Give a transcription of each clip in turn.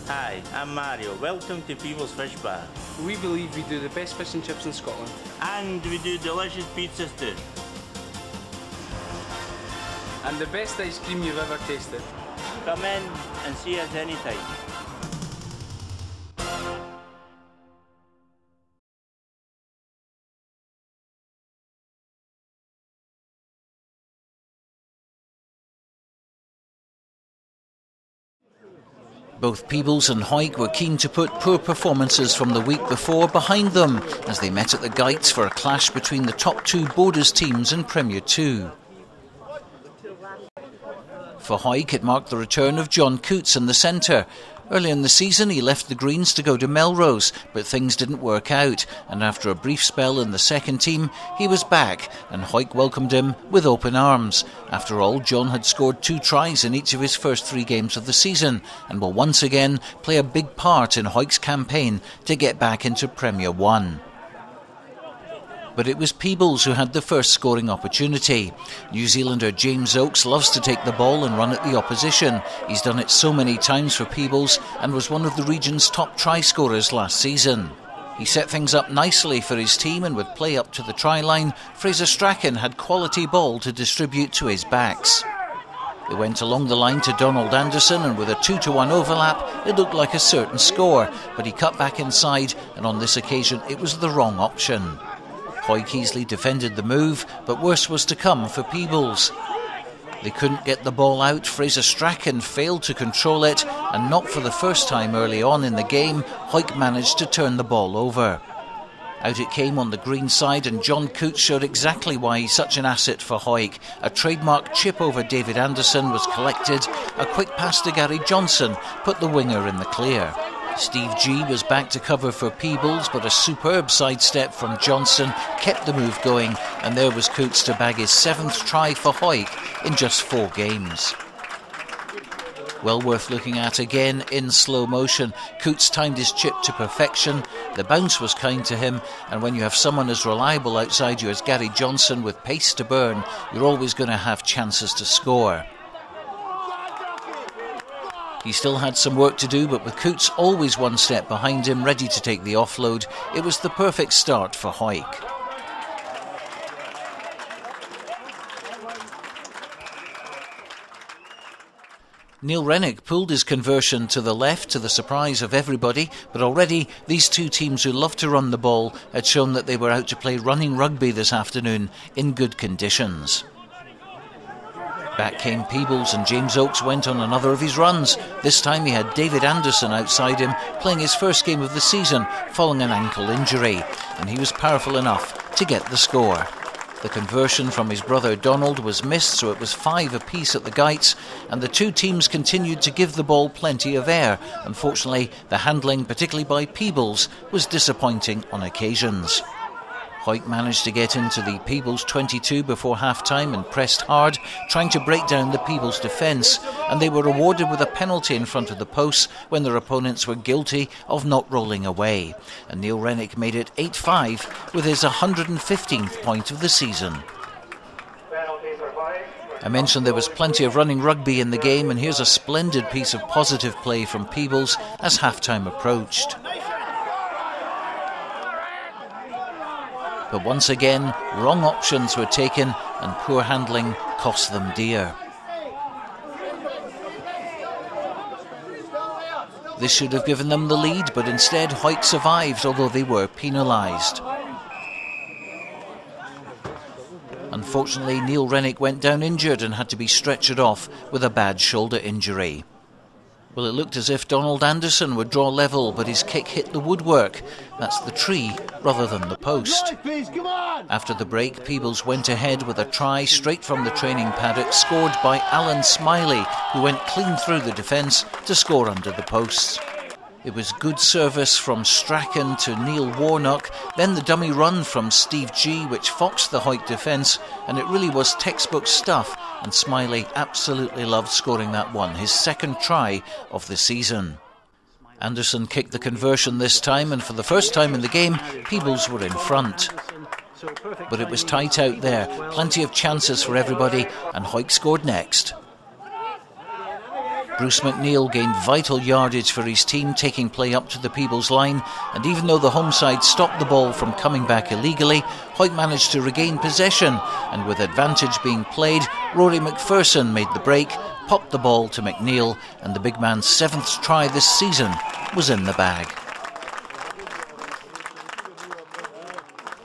Hi, I'm Mario. Welcome to Peebles Fish Bar. We believe we do the best fish and chips in Scotland. And we do delicious pizzas too. And the best ice cream you've ever tasted. Come in and see us anytime. Both Peebles and Hawick were keen to put poor performances from the week before behind them as they met at the Gytes for a clash between the top two Borders teams in Premier 2. For Hawick, it marked the return of John Coates in the centre. Early in the season, he left the Greens to go to Melrose, but things didn't work out, and after a brief spell in the second team, he was back, and Hawick welcomed him with open arms. After all, John had scored 2 tries in each of his first 3 games of the season, and will once again play a big part in Hawick's campaign to get back into Premier 1. But it was Peebles who had the first scoring opportunity. New Zealander James Oakes loves to take the ball and run at the opposition. He's done it so many times for Peebles and was one of the region's top try scorers last season. He set things up nicely for his team, and with play up to the try line, Fraser Strachan had quality ball to distribute to his backs. They went along the line to Donald Anderson, and with a 2-to-1 overlap, it looked like a certain score, but he cut back inside, and on this occasion it was the wrong option. Hawick easily defended the move, but worse was to come for Peebles. They couldn't get the ball out, Fraser Strachan failed to control it, and not for the first time early on in the game, Hawick managed to turn the ball over. Out it came on the green side, and John Coates showed exactly why he's such an asset for Hawick. A trademark chip over David Anderson was collected, a quick pass to Gary Johnson put the winger in the clear. Steve G was back to cover for Peebles, but a superb sidestep from Johnson kept the move going, and there was Coates to bag his 7th try for Hawick in just 4 games. Well worth looking at again in slow motion. Coates timed his chip to perfection, the bounce was kind to him, and when you have someone as reliable outside you as Gary Johnson with pace to burn, you're always going to have chances to score. He still had some work to do, but with Coates always one step behind him, ready to take the offload, it was the perfect start for Hawick. Neil Rennick pulled his conversion to the left to the surprise of everybody, but already these two teams who love to run the ball had shown that they were out to play running rugby this afternoon in good conditions. Back came Peebles, and James Oakes went on another of his runs. This time he had David Anderson outside him, playing his first game of the season following an ankle injury, and he was powerful enough to get the score. The conversion from his brother Donald was missed, so it was 5 apiece at the Gytes, and the two teams continued to give the ball plenty of air. Unfortunately, the handling, particularly by Peebles, was disappointing on occasions. Hawick managed to get into the Peebles 22 before half-time and pressed hard, trying to break down the Peebles defence, and they were rewarded with a penalty in front of the posts when their opponents were guilty of not rolling away. And Neil Rennick made it 8-5 with his 115th point of the season. I mentioned there was plenty of running rugby in the game, and here's a splendid piece of positive play from Peebles as half-time approached. But once again, wrong options were taken and poor handling cost them dear. This should have given them the lead, but instead Hawick survived, although they were penalised. Unfortunately, Neil Rennick went down injured and had to be stretchered off with a bad shoulder injury. Well, it looked as if Donald Anderson would draw level, but his kick hit the woodwork. That's the tree rather than the post. After the break, Peebles went ahead with a try straight from the training paddock, scored by Alan Smiley, who went clean through the defence to score under the posts. It was good service from Strachan to Neil Warnock, then the dummy run from Steve G, which foxed the Hawick defence, and it really was textbook stuff, and Smiley absolutely loved scoring that one, his 2nd try of the season. Anderson kicked the conversion this time, and for the first time in the game, Peebles were in front. But it was tight out there, plenty of chances for everybody, and Hawick scored next. Bruce McNeill gained vital yardage for his team, taking play up to the Peebles line, and even though the home side stopped the ball from coming back illegally, Hawick managed to regain possession, and with advantage being played, Rory McPherson made the break, popped the ball to McNeill, and the big man's 7th try this season was in the bag.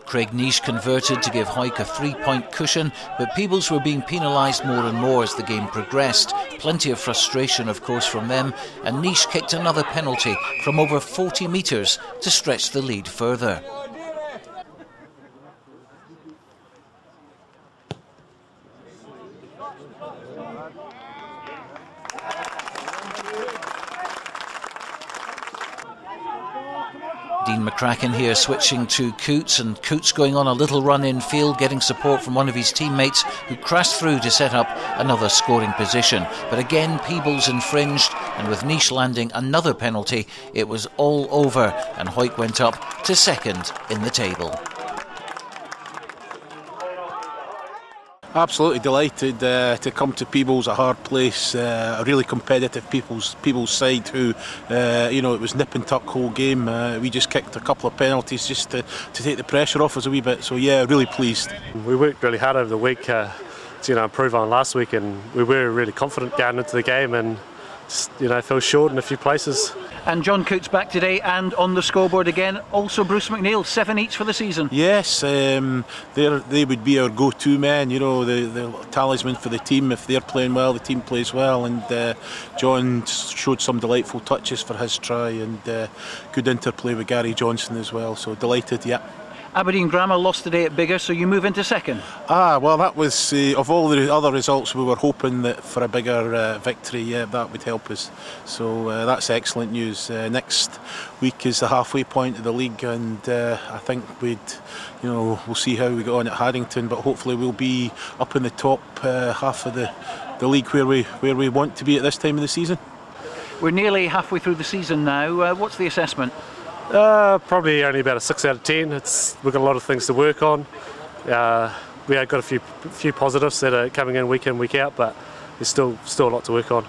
Craig Nish converted to give Hawick a 3-point cushion, but Peebles were being penalised more and more as the game progressed. Plenty of frustration, of course, from them, and Nish kicked another penalty from over 40 metres to stretch the lead further. Dean McCracken here switching to Coots, and Coots going on a little run in field, getting support from one of his teammates who crashed through to set up another scoring position. But again Peebles infringed, and with Nish landing another penalty, it was all over and Hawick went up to 2nd in the table. Absolutely delighted to come to Peebles, a hard place, a really competitive Peebles side who, it was nip and tuck whole game. We just kicked a couple of penalties just to take the pressure off us a wee bit. So yeah, really pleased. We worked really hard over the week to improve on last week, and we were really confident going into the game, and just, fell short in a few places. And John Coots back today and on the scoreboard again. Also Bruce McNeill, 7 each for the season. Yes, they would be our go-to men, the talisman for the team. If they're playing well, the team plays well, and John showed some delightful touches for his try, and good interplay with Gary Johnson as well, so delighted, yeah. Aberdeen Grammar lost today at Biggar, so you move into 2nd. Well, that was, of all the other results, we were hoping that for a bigger victory, yeah, that would help us. So that's excellent news. Next week is the halfway point of the league, and I think we'll see how we go on at Haddington, but hopefully we'll be up in the top half of the league where we want to be at this time of the season. We're nearly halfway through the season now. What's the assessment? Probably only about a 6 out of 10. We've got a lot of things to work on. We have got a few positives that are coming in, week out, but there's still a lot to work on.